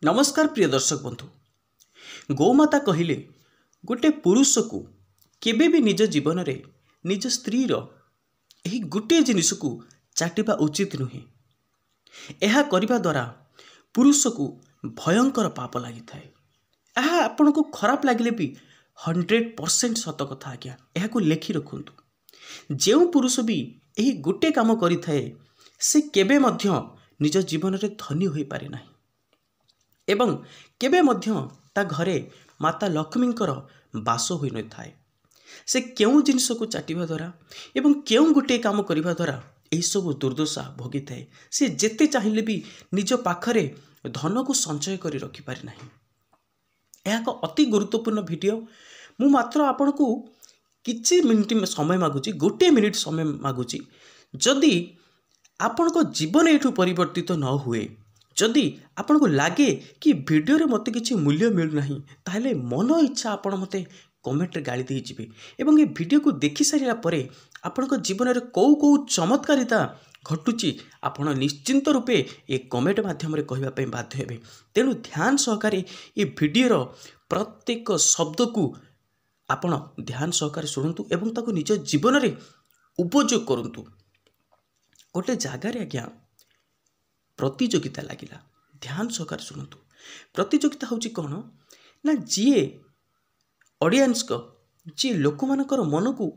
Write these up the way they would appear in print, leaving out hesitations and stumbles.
नमस्कार प्रिय दर्शक बंधु। गोमाता कहले गोटे पुरुष को केबे भी निज जीवन में निज स्त्री यही गोटे जिनिस को चाटिबा उचित नुहे। यह करने द्वारा पुरुष को भयंकर पाप लगी थाए। यह आपन को खराब लगे भी 100% सत कथा आज्ञा। यह को लेखि रखुंतु। जो पुरुष भी यही गोटे काम करि थाए से केबे मध्य निज जीवन में धनी हो पारे नहीं एवं केबे मध्य ता घरे माता लक्ष्मींकर बास होई न थाए। से क्यों जिनिस को चाटिबा द्वारा एवं क्यों गोटे काम करिबा द्वारा यही सब दुर्दशा भोगी थाए। से जेते चाहिए भी निज पाखरे धन को संचय करी रखि पारे नहीं। यह एक अति गुरुत्वपूर्ण वीडियो। मु मात्र आपन को किछि मिनिट समय मागुची, गोटे मिनिट समय मागुची। जदि आपन को जीवन एठू परिवर्तित न हुए, जदि आपन को लगे कि वीडियो रे मते किछि मूल्य मिलु नहीं, ताहले मन इच्छा आपन मते कमेंट रे गाली दे जिवे एवं ए वीडियो को देखि सारिला परे आपन को जीवन रे को चमत्कारिता घटुची आपन निश्चिंत रूपे ए कमेंट माध्यम रे कहबा पई बाध्य हेबे। तेणु ध्यान सहकारे ए वीडियो रो प्रत्येक शब्द को आपन ध्यान सहकारे सुनंतु एवं ताको निज जीवन रे उपयोग करंतु। गोटे जगार आज्ञा प्रतियोगिता लगिला। ध्यान सहकार शुणु। प्रतियोगिता हूँ कौन ना जी ऑडियंस को जी लोक मानकर मन को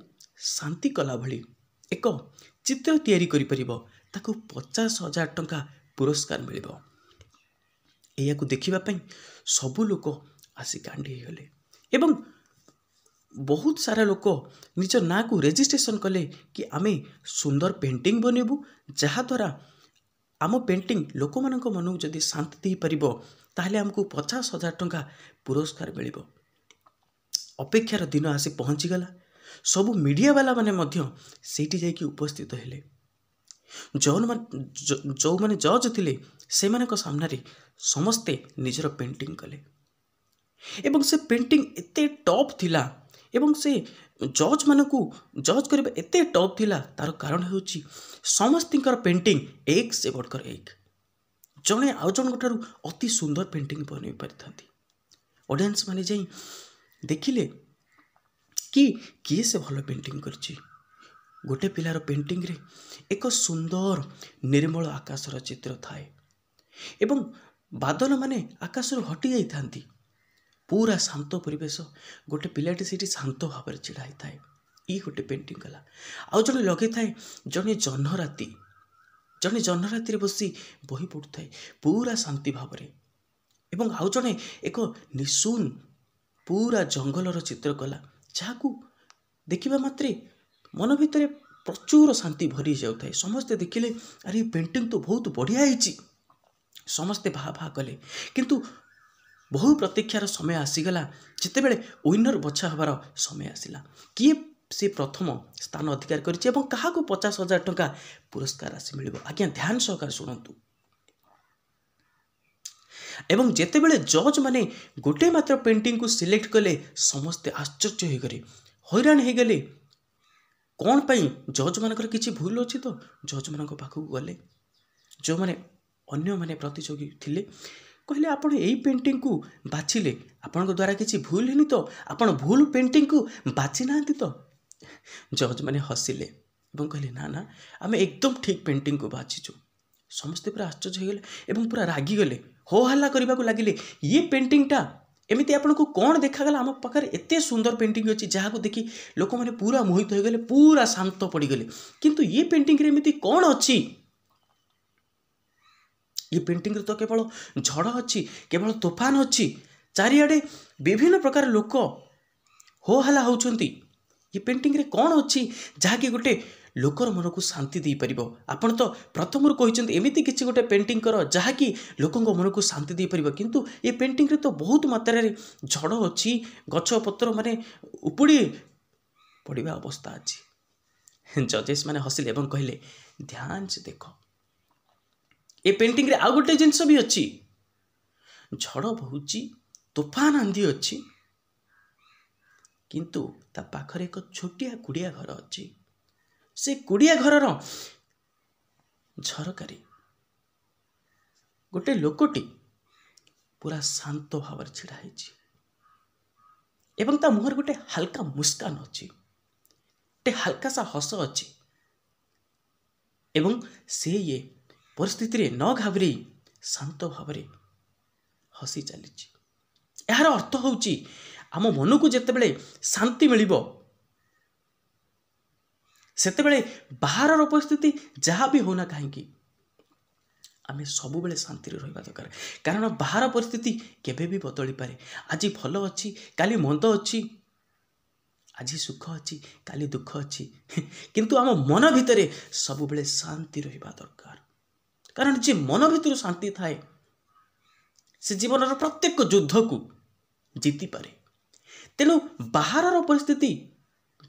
शांति कला भली एक चित्र तैयारी करि परिबो, ताको 50,000 टंका पुरस्कार मिलिबो। एया को देखिबा पई सबु लोक आसी कांडी गले एवं बहुत सारा लोक निज ना को रजिस्ट्रेशन कले कि आमे सुंदर पेंटिंग बनेबू, जहाँ द्वारा आम पेंटिंग लोक मानक मन को जदि शांति दे परिबो ताहले हमको 50,000 टंका पुरस्कार मिलिबो। अपेक्षार दिन आसी पहुँची गला। सबु मीडिया वाला माने मध्य सेठी जाइकी उपस्थित हेले। जो माने जज थिले से मानक सामने रे समस्ते निजर पेंटिंग कले एवं से पेंटिंग एते टॉप थिला एवं से जज मानकू जज करबा एते टॉप थिला। तार कारण हेउची समस्तिंकर पेंटिंग एक से बढ़कर एक। जने आउ जन ठारू अति सुंदर पेंटिंग बनै परिथांती। ऑडियंस माने जाई देखिले कि किए से भलो पेंटिंग करची। गोटे पिलार पेंटिंग रे एक सुंदर निर्मल आकाशर चित्र थाए एवं बादल माने आकाशर हटि जाई थांती। पूरा शांत परिवेश। गोटे पिलाटी सेठी शांत भाव में छिड़ा थाए। ई गोटे पेंटिंग कला। आउ जने लगे थाए जने जह्न राति बसी बही पड़ू थाए पूरा शांति भाव में एवं आउ जने एक निशून पूरा जंगलर चित्र कला, जहाँ को देखिबा मात्रे मन भितर प्रचुर शांति भरी जाउ थाए। समस्ते देखिले अरे पेंटिंग तो बहुत बढ़िया होईची। समस्ते भा भा कले किंतु बहु प्रतीक्षार समय आसीगला। जितेबेले विनर बछा हबार समय आसिला किए से प्रथम स्थान अधिकार करिछि एवं काहाको 50,000 टंका पुरस्कार राशि मिलिबो। आज्ञा ध्यान सहकार शुणंतु। एवं जेतेबेले जज माने गोटे मात्र पेंटिंग को सिलेक्ट कले समस्ते आश्चर्य हो गले, हैरान हो गले। कौन पाई जज मानकर किछि भूल अछि तो जज मानक पाखु गले। जो माने अन्य माने प्रतियोगी थिले कहले आपण एई पेंटिंग को बाछिले आपण द्वारा किछि भूल हेनी तो, आपण भूल पेंटिंग को बाछि नांती तो। जज माने हसिले एवं कहले ना ना आमे एकदम ठीक पेंटिंग को बाछिछु। समस्ते पूरा आश्चर्य हो गले एवं पूरा रागी गले, हो हल्ला करबा को लागिले। ये पेंटिंग टा एमिति आपण को कोन देखा गला? आम पाखर एते सुंदर पेंटिंग अछि जहाँ को देखि लोक माने पूरा मोहित हो गले, पूरा शांत पड़ी गले। किंतु ये पेंटिंग रे एमिति कोन अछि? ये पेंटिंग तो केवल झड़ अच्छी, केवल तूफान अच्छी, चारिआडे विभिन्न प्रकार लोक हो हल्ला होउछंती। ये पेंटिंग रे कौन अच्छी जहाँकि गोटे लोकर मन को शांति दे परिबो? आपण तो प्रथम कहते एमिति किछि गोटे पेंटिंग कर जहाँकि लोकंक मन को शांति दे परिबो, किंतु ये पेंटिंग रे तो बहुत मात्रा रे झड़ अच्छी, गछ पत्र माने उपुड़ी पड़िबा अवस्था अछि। जजेस माने हसिले एवं कहले ध्यान से देखो, ए पेंटिंग रे आ गोटे जिनस भी अच्छी। झड़ बहुची, तूफान आंधी अच्छी, किंतु ता पाखरे एक छोटिया कुड़िया घर अच्छी। से कुड़िया घरर झरकारी गोटे लोकटी पूरा शांत भाव छिड़ा एवं ता मुहर गोटे हल्का मुस्कान अच्छी गोटे हल्का सा हस अच्छी एवं से ये परिस्थिति रे न घाबरे शांत भाव हसी चली। यार अर्थ होची आम मन को जितेबले शांति मिलिबो सेतेबले बाहर परिस्थिति जहाँ भी होना कहीं आम सब बेले शांति रहा दरकार कारण बाहर परिस्थिति केबे भी बदली पारे। आज भल अच्छी काली मंद अच्छी आज सुख अच्छी काली दुख अच्छी किंतु आम मन भितर सब बेले शांति रहा दरकार कारण जे मन भितर शांति थाए से जीवन प्रत्येक युद्ध को जीति पारे। तेणु बाहर परिस्थिति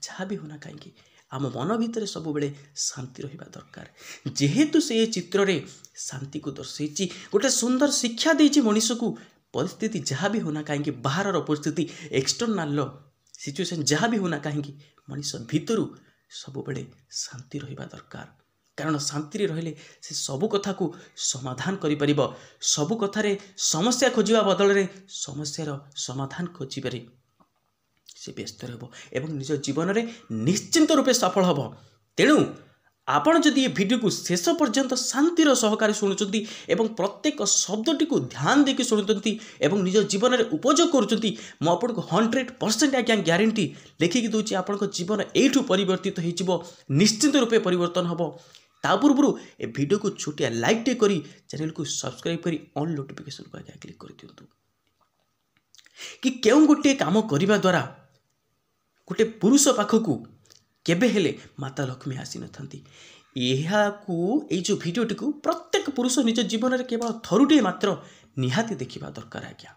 जहाँ भी होना कहीं आम मन भितर सब बेले शांति रहा दरकार। जेहेतु से चित्र रे शांति को दर्शाई गोटे सुंदर शिक्षा देती मनीष को परिस्थिति जहाँ भी होना कहीं बाहर परिस्थिति एक्सटर्नाल सिचुएशन जहाँ भी होना कहीं मनीष भितर सब बेले शांति रहा दरकार कारण शांति रहिले से सबु कथा को समाधान करि परिबो। सबु कथारे समस्या खोजिबा बदल रे समस्यार समाधान खोजिबारे से व्यस्त रहबो एवं निज जीवन रे निश्चिंत रूपे सफल हबो। तेणु आपण जदि ये वीडियो को शेष पर्यंत शांतिर सहकारी शुणुचंती एवं प्रत्येक शब्दटी को ध्यान देके शुणुचंती एवं निज जीवन रे उपयोग करूचंती मो आपनको 100% आज्ञा ग्यारंटी लेखिकी दूची आपनको जीवन एठू परिवर्तित होइजिबो निश्चिंत रूपे परिवर्तन हबो। ता पूर्व ए वीडियो को छोटिया लाइक टे करी चैनल को सब्सक्राइब करी ऑल नोटिफिकेशन को आगे क्लिक कर दियंतु कि केउ गोटे काम करिबा द्वारा गोटे पुरुष पाखकू केबे हेले माता लक्ष्मी आसी नथंती। ए जो वीडियोटी को प्रत्येक पुरुष निज जीवन में केवल थरुटे मात्र निहाती देखिबा दरकार आज्ञा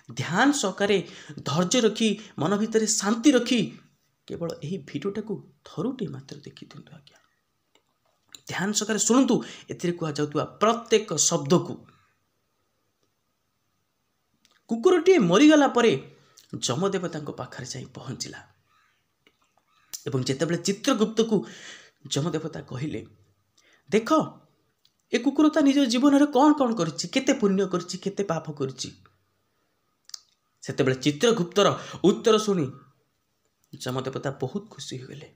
ध्यान सहकारे धैर्य रखी मन भितर शांति रखी केवल यही वीडियोटा को थरुटे मात्र देखि दियंतु आज्ञा ध्यान सहकारे शुणुतु एथिरे कुआ जाउतुआ प्रत्येक शब्द को। कुकुरटी मरीगला परे जमदेवता पाखरे जाई पहुंचला एवं जेतेबेले चित्रगुप्त को जमदेवता कहिले देख ए कुकुरता निज जीवन में कौन कौन करछि केते पुण्य करछि केते पाप करछि। सेतेबेले चित्रगुप्तर उत्तर सुनी जमदेवता बहुत खुशी होगले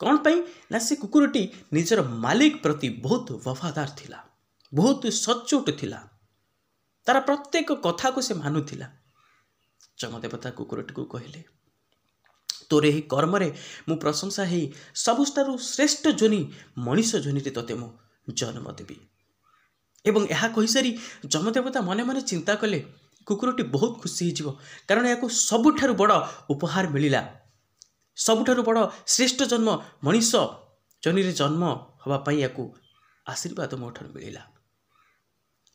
कौन पाई ना से कुकुरटी निजर मालिक प्रति बहुत वफादार थिला बहुत सचोट थिला तार प्रत्येक कथा को से मानुथिला। जमदेवता कुकुरटी को कहिले तोर ही कर्म रे मु प्रशंसा ही सबुस्तारु श्रेष्ठ जोनी मनीष जोनी रे तते मु जन्म देवी एवं यह कही सारी जमदेवता मने मने चिंता कले कुकुरटी बहुत खुशी हो कारण या सबुठारु बड़ उपहार मिलिला सबुठारु बड़ श्रेष्ठ जन्म मनीष जोनी रे जन्म हवा पई या आशीर्वाद मोठार मिलिला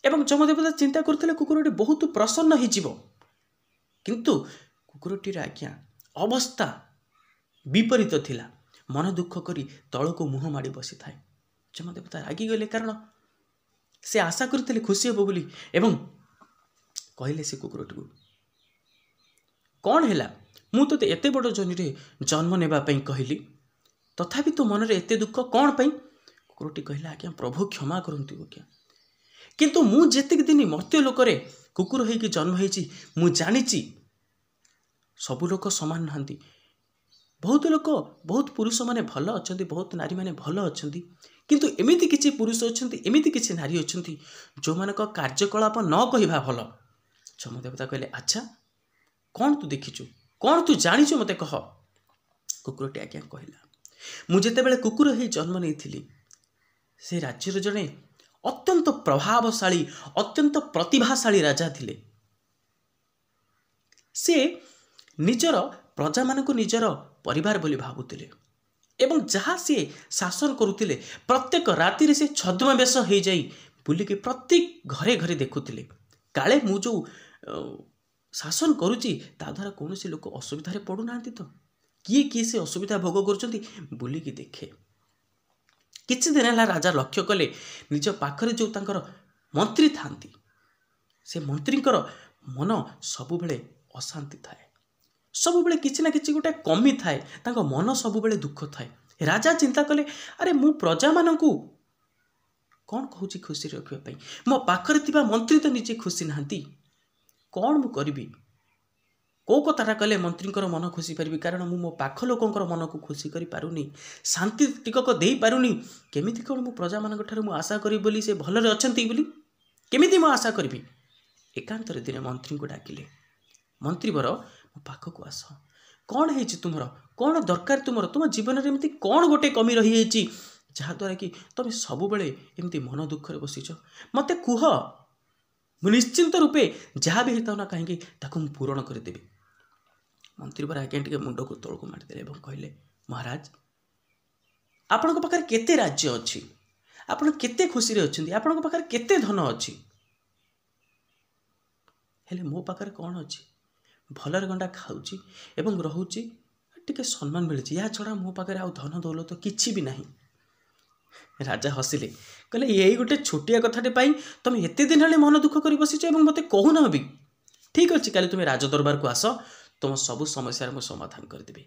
एवं जमदेवता चिंता करथिले कुकुरटी बहुत प्रसन्न हो जिवो किंतु कुकुरटी रे आज्ञा अवस्था विपरीत थिला मन दुख करी तल को मुह माड़ी बसी थाए। जमदेवता रागी गले कारण से आशा करते खुशी हे बोली एवं कहले से कुकुरटी को कौन हैला मु तो एते बड़ जनी रे जन्म नेबा पई कहली तथापि तो मन रे एते दुख कौन पई। कुकुरटी कहला आज्ञा प्रभु क्षमा करंतु आज्ञा किंतु मु जेतिक दिन मर्त्य लोक रे कुकुर हेकी जन्म हेची मु जानिची सबु लोक समान नहांती बहुत लोक बहुत पुरुष माने भल अच्छा बहुत नारी माने भल अच्छा किंतु एमिति किछि पुरुष अच्छा एमिति किछि नारी अच्छा जो मानक कार्यकलाप न कहवा भल। जमदेवता कहले अच्छा कौन तू देखिचु कौन तू जानिचु मते कह। कुकुरटी आज्ञा कहला मु जेतेबेले कुकुर हे जन्म नेइथिली से राज्यर जने अत्यंत प्रभावशाली अत्यंत प्रतिभाशाली राजा थिले से निजर प्रजा मान को निजर परिवार बोली भावुतिले एवं जहाँ सी शासन करुतिले प्रत्येक राति रे से छद्म बेश हो जाई बुलिके प्रत्येक घरे घरे देखुतिले काले मु जो शासन करुची ता द्वारा कौन से लोक असुविधा पड़ू ना तो किए किए से असुविधा भोग करुचंती बुलिकी देखे। किछि दिन है राजा लक्ष्य कले निज पाखरे जो तांकर मंत्री थांती से मंत्रींकर मन सबुबेले अशांति थाए सबुबेले किछि ना किछि गोटे कमी थाए तांको मन सबुबेले दुख थाए। राजा चिंता कले अरे मु प्रजा मानकू कौन कहूँ खुशी रखापी मो पाखरे थिबा मंत्री तो निजे खुशी नहांती कौन मु करी कौ कथाटा कले मंत्री मन खुशी पारि कारण मु मो पाख लोकंर मन को खुशी करि पारुनी शांति टिकक दे पारुनी केमिति कौन मु प्रजा मान मु आशा करी बोली से भलरे अछंती बोली केमिति मु आशा करी एकांतर दिन मंत्री को डाकिले मंत्री बर मो पाख को आस कौन है तुमर कौन दरकार तुमर तुम जीवन में एमती कौन गोटे कमी रही है जहाद्वारा कि तुम सब बेले एमती मन दुख बसीच मत कुह निश्चिंत रूपे जहाँ भी होता ना कहीं पूरण करदेवी मंत्री पर आज्ञा टे मुंड को तौक मारिदे और कहले महाराज आपण पाखे केते राज्य अच्छी आपण केते खुशी अच्छा आपण पाखे केते धन अच्छी हेले मो पाखे कौन अच्छी भलरे गंडा खाऊची एवं रोची टिके सम्मान मिली या छड़ा मो पाखे आउ धन दौलत किछि भी नहीं राजा हसिले कहले यही गोटे छोटिया कथाटे पाई तुम एते दिन हेले मन दुख कर बसीच और मत कहूना भी ठीक अच्छे काली तुम राजदरबार को आस तुम सब समस्या मुझे समाधान करदेवी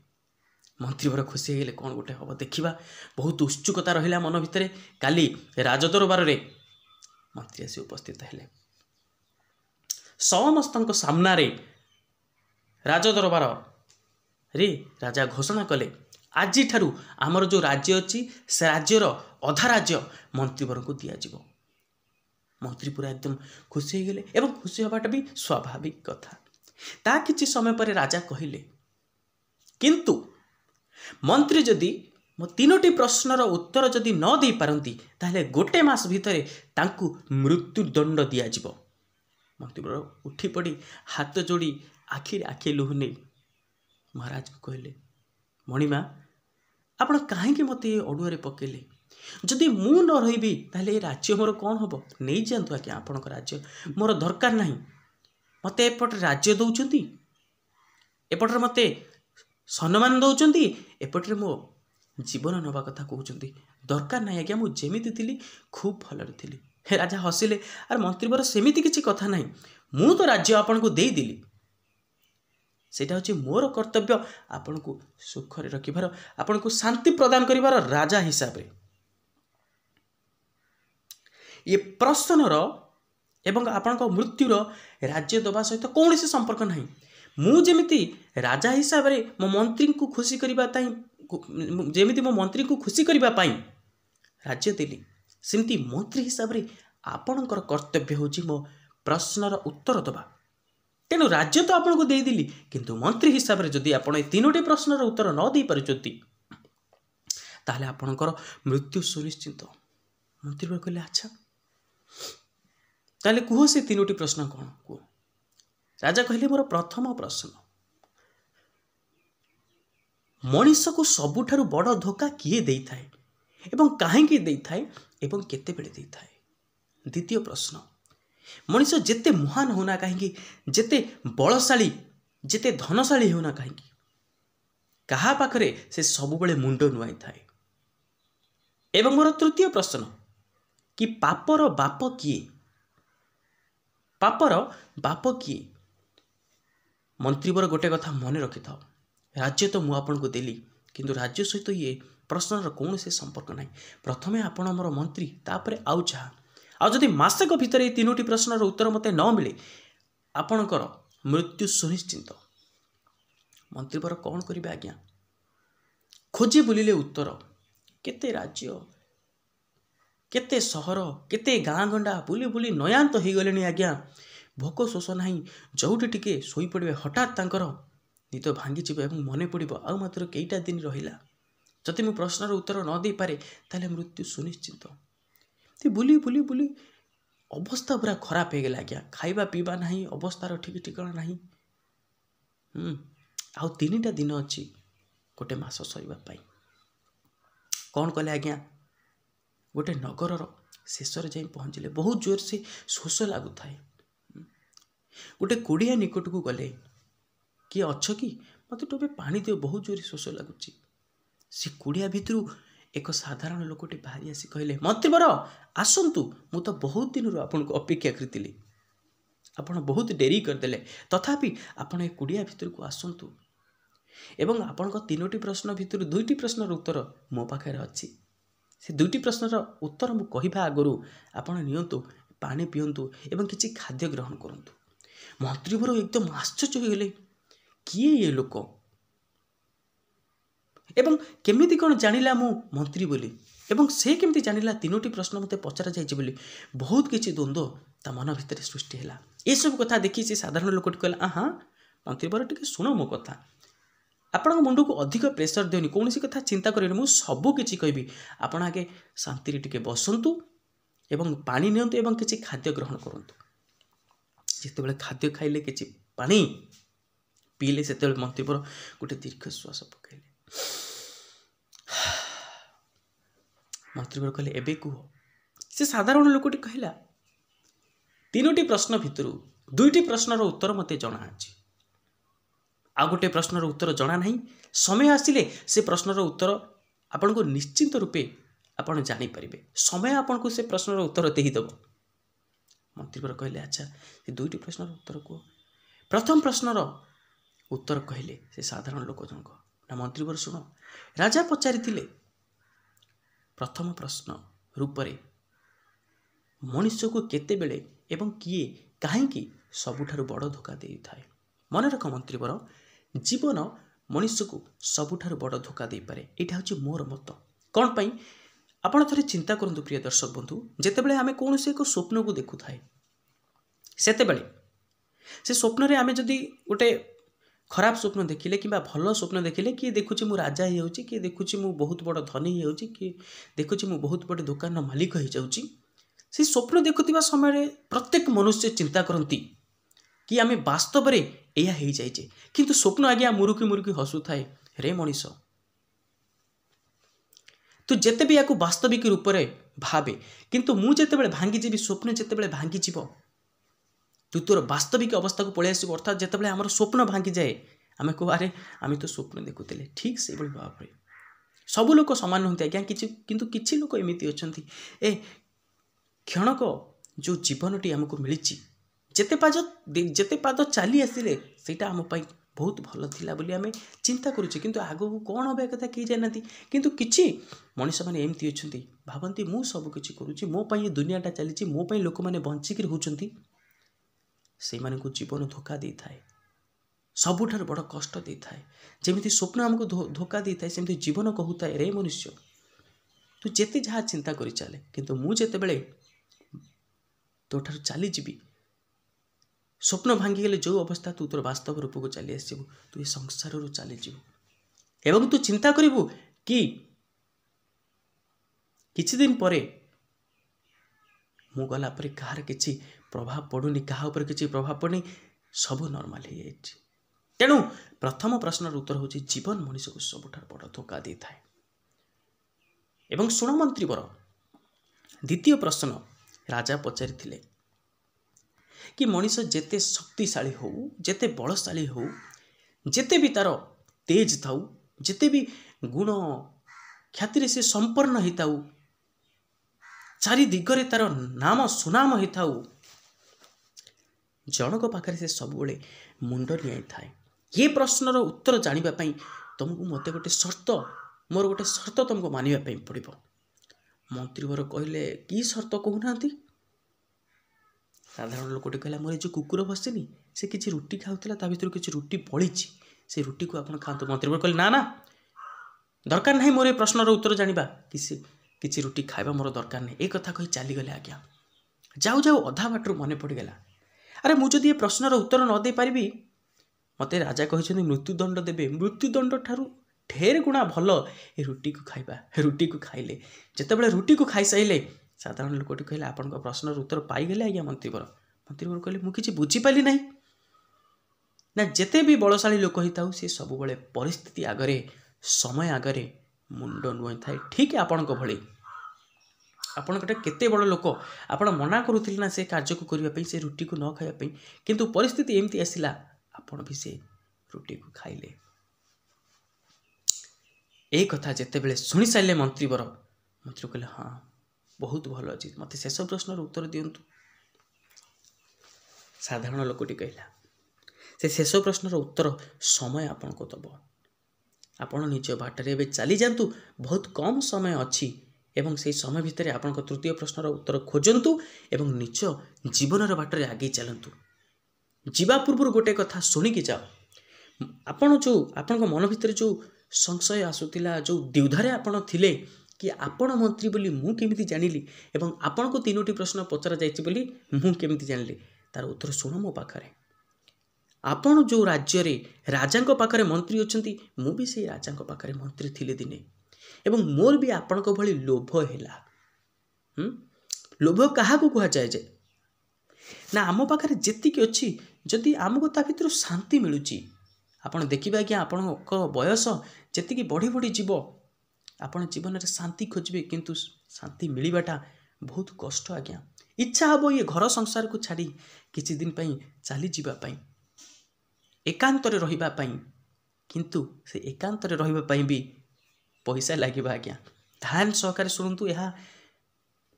मंत्री बड़ा खुशी होगले कौन गोटे हम देखा बहुत उत्सुकता रहा मन भितर काली राजदरबार रे मंत्री आसी उपस्थित हेले समस्त सामना रे राजदरबार रे राजा घोषणा कले आज ठारू आमर जो राज्य अच्छी से राज्यर अधा राज्य मंत्रीवर को दिज्व मंत्री पूरा एकदम खुशी हो गले एवं खुशी हवाटा भी स्वाभाविक कथा ता किछि समय पर राजा कहिले किंतु मंत्री जदि मो तीनोटी प्रश्नर उत्तर जदि न दे पारंती ताहले गोटे मास भितर तांकु मृत्युदंड दियाजिव मंत्री उठी पड़ी हाथ जोड़ी आखि लुह नहीं महाराज को कहले मणिमा आपण कहीं मत अड़ुआ पकेले जदि मु न रही ताहले राज्य मोर कौन हम नहीं जातु आज्ञा आपण राज्य मोर दरकार नहीं मत एपटे राज्य दौरान एपटे मत सम्मान दौरान एपटे मो जीवन नवा कथा कहते दरकार नहीं आज्ञा मुझे थी खूब भलरे थी राजा हसिले आर मंत्री बर सेमिति किछि कथा नहीं मु तो राज्य आपण को दे दिली सेटा हूँ मोर कर्तव्य आपण को सुखरे रखिबार आपण को शांति प्रदान करिबार राजा हिसाब रे ये प्रश्नर एवं आपण को मृत्युर राज्य दबा सहित कौन से संपर्क नहीं मु जेमिति राजा हिसाब रे मो मंत्री को खुशी करिबा ताई जेमिति मो मंत्री को खुशी करिबा पाई राज्य देली सेमती मंत्री हिसाब रे आपणकर कर्तव्य होची मो प्रश्नर उत्तर दबा तेणु राज्य तो आपन को देदेली किंतु मंत्री हिसाब रे जदि आपण तीनोटी प्रश्नर उत्तर न दे पारुचंती ताहले आपणकर मृत्यु सुनिश्चित मंत्री कहले अच्छा ताहले कुह से तीनोटी प्रश्न कौन कुह राजा कहले मोर प्रथम प्रश्न मनीष को सबुठारु बड़ धोखा किए देई थाए एवं काहेकि देई थाए एवं केते बेले देई थाए द्वितीय प्रश्न मनीष जेते महान होना कहीं जेते बलशाली जेते धनशाली होना कहीं कहा पाखरे से सब बेले मुंड नुआई थाए एवं मोर तृतीय प्रश्न कि पापर बाप किए पापर बाप किए मंत्री बर गोटे कथा मन रखि था राज्य तो मु आपन को देली किंतु राज्य सहित ये प्रश्नर कौन से संपर्क नहीं प्रथमे आपण मोर मंत्री तापरे आउ जहा आ जदि मासक भितर ये तीनोटी प्रश्नर उत्तर मते न मिले आपणकर मृत्यु सुनिश्चित मंत्री पर कौन करिबे आज्ञा खोजे बुलिले उत्तर केते राज्य केते सहर केते गाँ गंडा बुली बुली नयांत हो गले आज्ञा भोक शोष नहीं जोटी टिके शोई पड़े हठात तांकर निद भांगी जीव मन पड़ो आउ मात्र कईटा दिन रहिला जदि मु प्रश्नर उत्तर न दे पारे ताले मृत्यु सुनिश्चित बुली बुली बुली अवस्था पूरा खराब हो गला आज्ञा खाइबा पीवा नहीं अवस्थार ठीक ठिकाना नहीं आउ 3टा दिन अच्छी गोटे मास सरीबा पाई कौन कले आज्ञा गोटे नगर शेषर जाई पहुँचले बहुत जोर से शोष लगुए गोटे कुड़िया निकट को गले किए अच्छ कि मत टोपे पानी दियो बहुत जोर शोष लगुच से कुड़िया भितर एक साधारण लोकटे बाहरी आसी कहले मंत्री बर आसतु मु तो बहुत दिन आपन को अपेक्षा करी आपन बहुत डेरी करदेले तथापि आपन ए कुड़िया भितर को आसतु एवं आपन को 3टी प्रश्न भितर 2टी प्रश्नर उत्तर मो पाखे अच्छी से दुईटी प्रश्नर उत्तर मु कहवा आगु आपण नियंतु पानी पियंतु एवं किसी खाद्य ग्रहण करंतु। मंत्रीवर एकदम आश्चर्य हो गले किए ये लोक एवं केमिति कौन जानिला मु मंत्री बोली एवं से केमिति जानिला तीनोटी प्रश्न मते पचरा जाइछि बोली बहुत किछि द्वंद्व ता मन भितर सृष्टि हैला। ए सब कथा देखि से साधारण लोकटी कहला आहा मंत्रीवर टिके सुनो मो कथा आपण मुंड को अधिक प्रेशर देनी कौन सी कथा चिंता करेनि मु सबु किछि कहबी आपण आगे शांति टिके बसंतु एवं पानी नियंतु एवं किछि खाद्य ग्रहण करंतु। जेतेबेले खाद्य खाइले किछि पानी पीले सेतेबेले मंत्रीवर गोटे दीर्घ श्वास पकाइले। मंत्रीवर कहले एबे कुह से साधारण लोकटी कहला तीनोटी प्रश्न भितरु दुईटी प्रश्नर उत्तर मते जଣା अछि आ गोटे प्रश्नर उत्तर जଣା नहीं समय आसिले से प्रश्नर उत्तर आपन को निश्चित रूपे आपन जानी परिबे समय आपन को से प्रश्नर उत्तर देहि दबो। मंत्रीवर कहले अच्छा से दुईटी प्रश्नर उत्तर को प्रथम प्रश्नर उत्तर कहले से साधारण लोक जनक ना मंत्रीवर सुनो राजा पचारिथिले प्रथम प्रश्न रूपरे मनुष्य को केते बेले एवं किए काहेकि सबुठारु बड़ धोखा देई थाए। मन रख मंत्रीवर जीवन मनुष्य को सबुठारु बड़ धोखा दे पारे एटा होची मोर मत कोन पई आपण थरे चिंता करंतु प्रिय दर्शक बंधु जेतेबेले आमे कोनोसी एक स्वप्न को देखु थाए सेतेबेले से स्वप्न रे आमे जदी गोटे खराब स्वप्न देखिले कि भल स्वप्न देखिले कि देखुची मु राजा ही होची कि देखुची मु बहुत बड़ धनी ही होची कि देखुची मु बहुत बड़ दुकान मालिक हो जाउची से स्वप्न देखुथिबा समय रे प्रत्येक मनुष्य चिंता करंती कि आमे वास्तव रे एया हे जाइजे किंतु स्वप्न आज्ञा मुरुकी मुरुकी हसु थाए रे मनीष तू जेते भी याकू वास्तविक रूप रे भाबे किंतु मु जेतेबेले भांगी जीवी स्वप्न जेतेबेले भांगी जीवो तू तोर वास्तविक अवस्था को पळे आसी अर्थात जेतेबेले हमर स्वप्न भांगी जाए आमे को अरे आमे तो स्वप्न देखुतिले ठीक से बळी भाव रे सब लोक समान होते आज्ञा किछि किंतु किछि लोक एमिति अछंती ए क्षणक जो जीवनटी हमको मिली जेते पाद चली आसिले सेटा आम पाई बहुत भल थिला बोली आमे चिंता करूचे किंतु आगो कौन होबे कथा कि जानती किंतु किछि मनुष्य माने एमती अछंती भाबंती मु सब किछि करूची मो पई दुनियाटा चलीची मो पई लोक माने बंची के होचंती से माने को जीवन धोखा दे थाए सबुठार बड़ कष्ट दे थाए जेमिति स्वप्न हमको धोखा दे थाए सेमिति जीवन कहूताए रे मनुष्य तू जेते जहा चिंता करि चले किंतु मु जेते बेले तोठार चली जीवी स्वप्न भांगी गले जो अवस्था तू तोर वास्तव रूप को चली आसबू तू ये संसार रू चली जीवु एवं तू चिंता करिवु कि किछि दिन परे मु गला परे कहार किछि प्रभाव पड़ुनी कहा ऊपर किछि प्रभाव पड़नी सब नॉर्मल हो जाइछि। तेणु प्रथम प्रश्नर उत्तर होछि जीवन मनुष्य को सबुठार बड़ धोखा दे थाए। एवं सुण मंत्रीवर द्वितीय प्रश्न राजा पचारिथिले कि मनुष्य जेते शक्तिशाली हो जेते बलशाली हो जेते भी तार तेज थाउ जेते भी गुण ख्याति से संपन्न हिताउ चारि दिगरे तार नाम सुनाम हिताउ जनक पाखरे से सब बेले मुंड नियाई थाए। ये प्रश्नर उत्तर जानिबा पई तुमको मते गोटे शर्त मोर गोटे शर्त तुमको मानिबा पई पड़िबो। मंत्रीवर कहले की शर्त कहूनांती साधारण लोकटी कहला मोर जो कुकुर बसेनी से किसी रुटी खाऊला ता भीतर किसी रुटी पड़ी से रुटी को आपण खातु। मंत्रीवर कहले ना ना दरकार नहीं मोर प्रश्नर उत्तर जानिबा किसी रुटी खाइबा मोर दरकार नहीं ए कथा कही चली गले। आज्ञा जाऊ जाऊ अधा बाटरू मने पड़गला अरे मुझे ये प्रश्नर उत्तर न दे पारिबी मते राजा कहते मृत्युदंड देवे मृत्युदंड ठारू ढेर गुणा भल ए रुटी को खाइबा रुटी को खाइले जेतेबेले रुटी को खाई साइले साधारण लोकटी कहले आपण प्रश्नर उत्तर पाइगले। आज्ञा मंत्रीवर कहले मु किछि बुझी पाली नहीं ना जेते भी बलशाली लोक हिताउ से सब बेले परिस्थिति आगरे समय आगरे मुंड नुई थाए ठीक आपण भली आपण गोटे केते बड़ लोक आपण मना करूथिले ना से कार्य को करबा पई से रुटी को न खाइबा पई किंतु परिस्थिति एमती आसिला आपण भी से रुटी को खाइले। ए कथा जेते बेले सुनी साइले मंत्री कहले हाँ बहुत भल अच्छी मत शेष प्रश्नर उत्तर दिंतु। साधारण लोकटी कहला से शेष प्रश्नर उत्तर समय आपण को दब आपण निज बाटर एवं चली जातु बहुत कम समय अच्छी ଏବଂ ସେହି ସମୟ ଭିତରେ ଆପଣଙ୍କ ତୃତୀୟ ପ୍ରଶ୍ନର ଉତ୍ତର ଖୋଜନ୍ତୁ ଏବଂ ନିଜ ଜୀବନର ବାଟରେ ଆଗେଇ ଚାଲନ୍ତୁ। ଯିବା ପୂର୍ବରୁ ଗୋଟେ କଥା ଶୁଣିକି ଯାଅ। ଆପଣଙ୍କ ମନ ଭିତରେ ଯେଉଁ ସଂଶୟ ଆସୁଥିଲା, ଯେଉଁ ଦ୍ୱିଧାରେ ଆପଣ ଥିଲେ କି ଆପଣ ମନ୍ତ୍ରୀ ବୋଲି ମୁଁ କେମିତି ଜାଣିଲି ଏବଂ ଆପଣଙ୍କୁ 3ଟି ପ୍ରଶ୍ନ ପଚରାଯାଇଛି ବୋଲି ମୁଁ କେମିତି ଜାଣିଲି, ତାର ଉତ୍ତର ଶୁଣ ମୋ ପାଖରେ। ଆପଣ ଯେଉଁ ରାଜ୍ୟରେ ରାଜାଙ୍କ ପାଖରେ ମନ୍ତ୍ରୀ ଅଛନ୍ତି, ମୁଁ ବି ସେଇ ରାଜାଙ୍କ ପାଖରେ ମନ୍ତ୍ରୀ ଥିଲି ଦିନେ ଏବଂ ମୋର ବି ଆପଣଙ୍କ ଭଳି ଲୋଭ ହେଲା। ଲୋଭ କାହାକୁ କୁହାଯାଏ ଯେ? ନା ଆମ ପାଖରେ ଯେତିକି ଅଛି ଯଦି ଆମକୁ ତା ଭିତରୁ ଶାନ୍ତି ମିଳୁଛି, ଆପଣ ଦେଖିବେ ଆଜ୍ଞା ଆପଣଙ୍କ ବୟସ ଯେତିକି ବଢ଼ି ବଢ଼ି ଯିବ ଆପଣ ଜୀବନରେ ଶାନ୍ତି ଖୋଜିବେ, କିନ୍ତୁ ଶାନ୍ତି ମିଳିବାଟା ବହୁତ କଷ୍ଟ ଆଜ୍ଞା। ଇଚ୍ଛା ହେବ ଏ ଘର ସଂସାରକୁ ଛାଡ଼ି କିଛି ଦିନ ପାଇଁ ଚାଲିଯିବା ପାଇଁ, ଏକାନ୍ତରେ ରହିବା ପାଇଁ, କିନ୍ତୁ ସେ ଏକାନ୍ତରେ ରହିବା ପାଇଁ ବି ପଇସା ଲାଗିବ ଆଜ୍ଞା। ଧ୍ୟାନ ସହକାରେ ଶୁଣନ୍ତୁ, ଏହା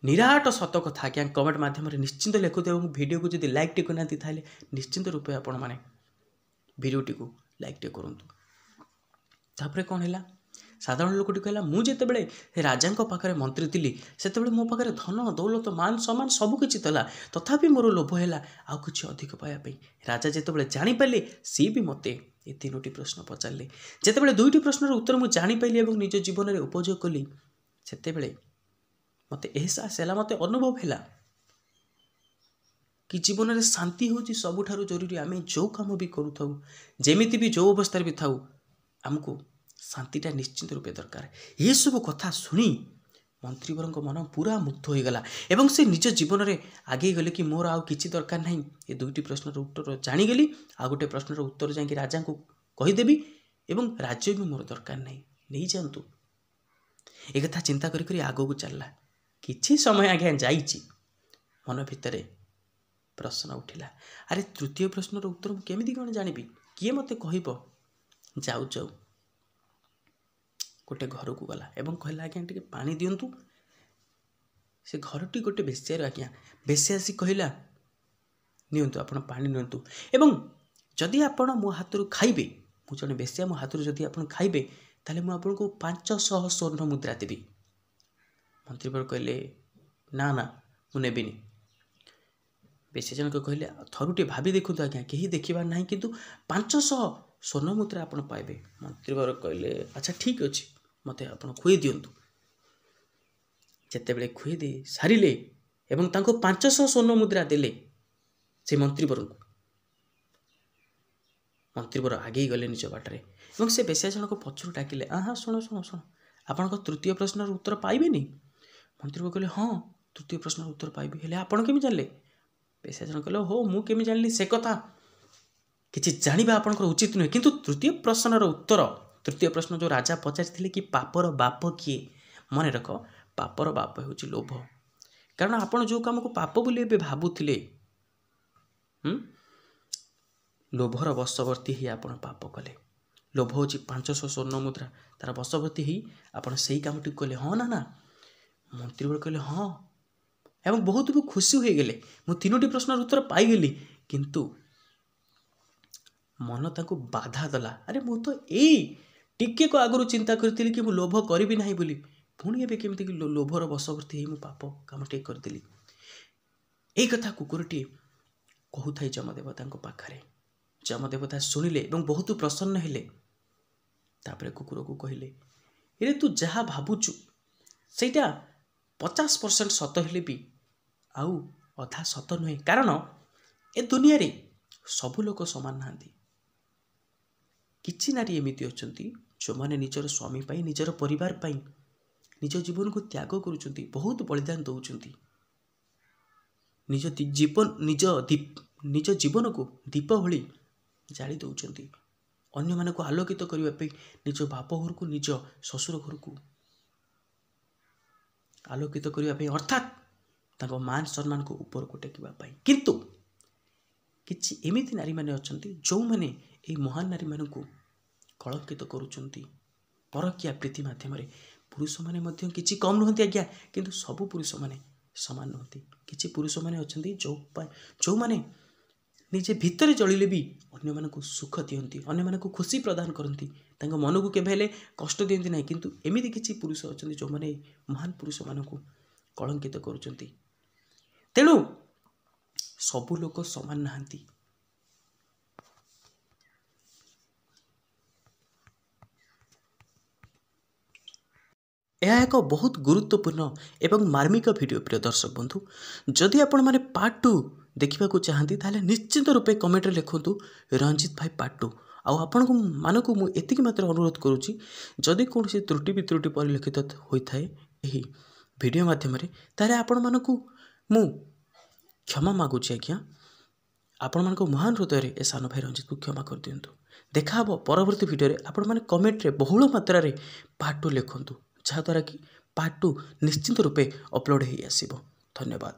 ନିରାଟ ସତ କଥା ଆଜ୍ଞା। କମେଣ୍ଟ ମାଧ୍ୟମରେ ନିଶ୍ଚିନ୍ତ ଲେଖୁଥିବେ ଏବଂ ଭିଡ଼ିଓକୁ ଯଦି ଲାଇକ୍ଟେ କରିନାହାନ୍ତି ତାହେଲେ ନିଶ୍ଚିନ୍ତ ରୂପେ ଆପଣମାନେ ଭିଡ଼ିଓଟିକୁ ଲାଇକ୍ଟେ କରନ୍ତୁ। ତାପରେ କ'ଣ ହେଲା, ସାଧାରଣ ଲୋକଟି କହିଲା, ମୁଁ ଯେତେବେଳେ ରାଜାଙ୍କ ପାଖରେ ମନ୍ତ୍ରୀ ଥିଲି ସେତେବେଳେ ମୋ ପାଖରେ ଧନ ଦୌଲତ ମାନ ସମ୍ମାନ ସବୁକିଛି ଥିଲା, ତଥାପି ମୋର ଲୋଭ ହେଲା ଆଉ କିଛି ଅଧିକ ପାଇବା ପାଇଁ। ରାଜା ଯେତେବେଳେ ଜାଣିପାରିଲେ ସିଏ ବି ମୋତେ ଏ 3ଟି ପ୍ରଶ୍ନ ପଚାରିଲେ। ଯେତେବେଳେ 2ଟି ପ୍ରଶ୍ନର ଉତ୍ତର ମୁଁ ଜାଣିପାରିଲି ଏବଂ ନିଜ ଜୀବନରେ ଉପଯୋଗ କଲି, ସେତେବେଳେ ମୋତେ ଏହସାସ ହେଲା, ମୋତେ ଅନୁଭବ ହେଲା କି ଜୀବନରେ ଶାନ୍ତି ହେଉଛି ସବୁଠାରୁ ଜରୁରୀ। ଆମେ ଯେଉଁ କାମ ବି କରୁଥାଉ, ଯେମିତି ବି ଯେଉଁ ଅବସ୍ଥାରେ ବି ଥାଉ, ଆମକୁ ଶାନ୍ତିଟା ନିଶ୍ଚିନ୍ତ ରୂପେ ଦରକାର। ଏସବୁ କଥା ଶୁଣି ମନ୍ତ୍ରୀବରଙ୍କ ମନ ପୁରା ମୁଗ୍ଧ ହୋଇଗଲା ଏବଂ ସେ ନିଜ ଜୀବନରେ ଆଗେଇ ଗଲେ କି ମୋର ଆଉ କିଛି ଦରକାର ନାହିଁ, ଏ 2ଟି ପ୍ରଶ୍ନର ଉତ୍ତର ଜାଣିଗଲି, ଆଉ ଗୋଟେ ପ୍ରଶ୍ନର ଉତ୍ତର ଯାଇକି ରାଜାଙ୍କୁ କହିଦେବି ଏବଂ ରାଜ୍ୟ ବି ମୋର ଦରକାର ନାହିଁ, ନେଇଯାଆନ୍ତୁ। ଏ କଥା ଚିନ୍ତା କରି କରି ଆଗକୁ ଚାଲିଲା। କିଛି ସମୟ ଆଜ୍ଞା ଯାଇଛି, ମନ ଭିତରେ ପ୍ରଶ୍ନ ଉଠିଲା, ଆରେ ତୃତୀୟ ପ୍ରଶ୍ନର ଉତ୍ତର ମୁଁ କେମିତି କ'ଣ ଜାଣିବି, କିଏ ମୋତେ କହିବ? ଯାଉ ଯାଉ ଗୋଟେ ଘରକୁ ଗଲା ଏବଂ କହିଲା, ଆଜ୍ଞା ଟିକେ ପାଣି ଦିଅନ୍ତୁ। ସେ ଘରଟି ଗୋଟେ ବେଶ୍ୟାର ଆଜ୍ଞା। ବେଶ୍ୟା ଆସି କହିଲା, ନିଅନ୍ତୁ ଆପଣ ପାଣି ନିଅନ୍ତୁ ଏବଂ ଯଦି ଆପଣ ମୋ ହାତରୁ ଖାଇବେ, ମୁଁ ଜଣେ ବେଶ୍ୟା, ମୋ ହାତରୁ ଯଦି ଆପଣ ଖାଇବେ ତାହେଲେ ମୁଁ ଆପଣଙ୍କୁ 500 ସ୍ୱର୍ଣ୍ଣ ମୁଦ୍ରା ଦେବି। ମନ୍ତ୍ରୀବର କହିଲେ, ନା ନା ମୁଁ ନେବିନି। ବେଶ୍ୟା ଜଣକ କହିଲେ, ଥରୁଟିଏ ଭାବି ଦେଖନ୍ତୁ ଆଜ୍ଞା, କେହି ଦେଖିବାର ନାହିଁ, କିନ୍ତୁ 500 ସ୍ୱର୍ଣ୍ଣ ମୁଦ୍ରା ଆପଣ ପାଇବେ। ମନ୍ତ୍ରୀବର କହିଲେ, ଆଚ୍ଛା ଠିକ୍ ଅଛି, ମୋତେ ଆପଣ ଖୁଏଇ ଦିଅନ୍ତୁ। ଯେତେବେଳେ ଖୁଏଇ ଦେଇ ସାରିଲେ ଏବଂ ତାଙ୍କୁ 500 ସ୍ୱର୍ଣ୍ଣ ମୁଦ୍ରା ଦେଲେ ସେ ମନ୍ତ୍ରୀବରଙ୍କୁ, ମନ୍ତ୍ରୀବର ଆଗେଇ ଗଲେ ନିଜ ବାଟରେ ଏବଂ ସେ ବେଶ୍ୟା ଜଣକ ପଛରୁ ଡାକିଲେ, ଶୁଣ ଶୁଣ ଶୁଣ, ଆପଣଙ୍କ ତୃତୀୟ ପ୍ରଶ୍ନର ଉତ୍ତର ପାଇବେନି? ମନ୍ତ୍ରୀବର କହିଲେ, ହଁ ତୃତୀୟ ପ୍ରଶ୍ନର ଉତ୍ତର ପାଇବି, ହେଲେ ଆପଣ କେମିତି ଜାଣିଲେ? ବେଶ୍ୟା ଜଣକ କହିଲେ, ହଉ ମୁଁ କେମିତି ଜାଣିଲି ସେ କଥା କିଛି ଜାଣିବା ଆପଣଙ୍କର ଉଚିତ ନୁହେଁ, କିନ୍ତୁ ତୃତୀୟ ପ୍ରଶ୍ନର ଉତ୍ତର, ତୃତୀୟ ପ୍ରଶ୍ନ ଯେଉଁ ରାଜା ପଚାରିଥିଲେ କି ପାପର ବାପ କିଏ, ମନେ ରଖ, ପାପର ବାପ ହେଉଛି ଲୋଭ। କାରଣ ଆପଣ ଯେଉଁ କାମକୁ ପାପ ବୋଲି ଏବେ ଭାବୁଥିଲେ, ଲୋଭର ବଶବର୍ତ୍ତୀ ହେଇ ଆପଣ ପାପ କଲେ। ଲୋଭ ହେଉଛି 500 ସ୍ୱର୍ଣ୍ଣ ମୁଦ୍ରା, ତାର ବଶବର୍ତ୍ତୀ ହେଇ ଆପଣ ସେଇ କାମଟିକୁ କଲେ। ହଁ ନା ନା? ମନ୍ତ୍ରୀବର କହିଲେ ହଁ ଏବଂ ବହୁତ ବି ଖୁସି ହୋଇଗଲେ। ମୁଁ 3ଟି ପ୍ରଶ୍ନର ଉତ୍ତର ପାଇଗଲି, କିନ୍ତୁ ମନ ତାଙ୍କୁ ବାଧା ଦେଲା। ଆରେ ମୁଁ ତ ଏଇ ଟିକେକ ଆଗରୁ ଚିନ୍ତା କରିଥିଲି କି ମୁଁ ଲୋଭ କରିବି ନାହିଁ ବୋଲି, ପୁଣି ଏବେ କେମିତି କି ଲୋଭର ବଶବର୍ତ୍ତୀ ହେଇ ମୁଁ ପାପ କାମଟିଏ କରିଦେଲି। ଏଇ କଥା କୁକୁରଟିଏ କହୁଥାଏ ଯମଦେବତାଙ୍କ ପାଖରେ। ଯମଦେବତା ଶୁଣିଲେ ଏବଂ ବହୁତ ପ୍ରସନ୍ନ ହେଲେ। ତାପରେ କୁକୁରକୁ କହିଲେ, ଏରେ ତୁ ଯାହା ଭାବୁଛୁ ସେଇଟା 50% ସତ ହେଲେ ବି ଆଉ ଅଧା ସତ ନୁହେଁ, କାରଣ ଏ ଦୁନିଆରେ ସବୁ ଲୋକ ସମାନ ନାହାନ୍ତି। କିଛି ନାରୀ ଏମିତି ଅଛନ୍ତି ଯେଉଁମାନେ ନିଜର ସ୍ୱାମୀ ପାଇଁ, ନିଜର ପରିବାର ପାଇଁ ନିଜ ଜୀବନକୁ ତ୍ୟାଗ କରୁଛନ୍ତି, ବହୁତ ବଳିଦାନ ଦେଉଛନ୍ତି, ନିଜ ଜୀବନକୁ ଦୀପ ଭଳି ଜାଳି ଦେଉଛନ୍ତି, ଅନ୍ୟମାନଙ୍କୁ ଆଲୋକିତ କରିବା ପାଇଁ ନିଜ ବାପ ଘରକୁ, ନିଜ ଶ୍ୱଶୁର ଘରକୁ ଆଲୋକିତ କରିବା ପାଇଁ, ଅର୍ଥାତ୍ ତାଙ୍କ ମାନ ସମ୍ମାନକୁ ଉପରକୁ ଟେକିବା ପାଇଁ। କିନ୍ତୁ କିଛି ଏମିତି ନାରୀମାନେ ଅଛନ୍ତି ଯେଉଁମାନେ ଏହି ମହାନ ନାରୀମାନଙ୍କୁ କଳଙ୍କିତ କରୁଛନ୍ତି ପରକୀୟା ପ୍ରୀତି ମାଧ୍ୟମରେ। ପୁରୁଷମାନେ ମଧ୍ୟ କିଛି କମ୍ ନୁହନ୍ତି ଆଜ୍ଞା, କିନ୍ତୁ ସବୁ ପୁରୁଷମାନେ ସମାନ ନୁହନ୍ତି। କିଛି ପୁରୁଷମାନେ ଅଛନ୍ତି ଯେଉଁମାନେ ନିଜେ ଭିତରେ ଜଳିଲେ ବି ଅନ୍ୟମାନଙ୍କୁ ସୁଖ ଦିଅନ୍ତି, ଅନ୍ୟମାନଙ୍କୁ ଖୁସି ପ୍ରଦାନ କରନ୍ତି, ତାଙ୍କ ମନକୁ କେବେ ହେଲେ କଷ୍ଟ ଦିଅନ୍ତି ନାହିଁ। କିନ୍ତୁ ଏମିତି କିଛି ପୁରୁଷ ଅଛନ୍ତି ଯେଉଁମାନେ ମହାନ ପୁରୁଷମାନଙ୍କୁ କଳଙ୍କିତ କରୁଛନ୍ତି। ତେଣୁ ସବୁ ଲୋକ ସମାନ ନାହାନ୍ତି। ଏହା ଏକ ବହୁତ ଗୁରୁତ୍ୱପୂର୍ଣ୍ଣ ଏବଂ ମାର୍ମିକ ଭିଡ଼ିଓ। ପ୍ରିୟ ଦର୍ଶକ ବନ୍ଧୁ, ଯଦି ଆପଣମାନେ ପାର୍ଟ 2 ଦେଖିବାକୁ ଚାହାନ୍ତି ତାହେଲେ ନିଶ୍ଚିତ ରୂପେ କମେଣ୍ଟରେ ଲେଖନ୍ତୁ ରଞ୍ଜିତ ଭାଇ ପାର୍ଟ 2। ଆଉ ଆପଣମାନଙ୍କୁ ମୁଁ ଏତିକି ମାତ୍ର ଅନୁରୋଧ କରୁଛି, ଯଦି କୌଣସି ତ୍ରୁଟି ବିତ୍ରୁଟି ପରିଲକ୍ଷିତ ହୋଇଥାଏ ଏହି ଭିଡ଼ିଓ ମାଧ୍ୟମରେ, ତାହେଲେ ଆପଣମାନଙ୍କୁ ମୁଁ କ୍ଷମା ମାଗୁଛି ଆଜ୍ଞା। ଆପଣମାନଙ୍କ ମହାନ ହୃଦୟରେ ଏ ସାନ ଭାଇ ରଞ୍ଜିତକୁ କ୍ଷମା କରିଦିଅନ୍ତୁ। ଦେଖା ହେବ ପରବର୍ତ୍ତୀ ଭିଡ଼ିଓରେ। ଆପଣମାନେ କମେଣ୍ଟରେ ବହୁଳ ମାତ୍ରାରେ ପାର୍ଟ 2 ଲେଖନ୍ତୁ, ଯାହାଦ୍ୱାରା କି ପାର୍ଟ 2 ନିଶ୍ଚିତ ରୂପେ ଅପଲୋଡ଼ ହୋଇ ଆସିବ। ଧନ୍ୟବାଦ।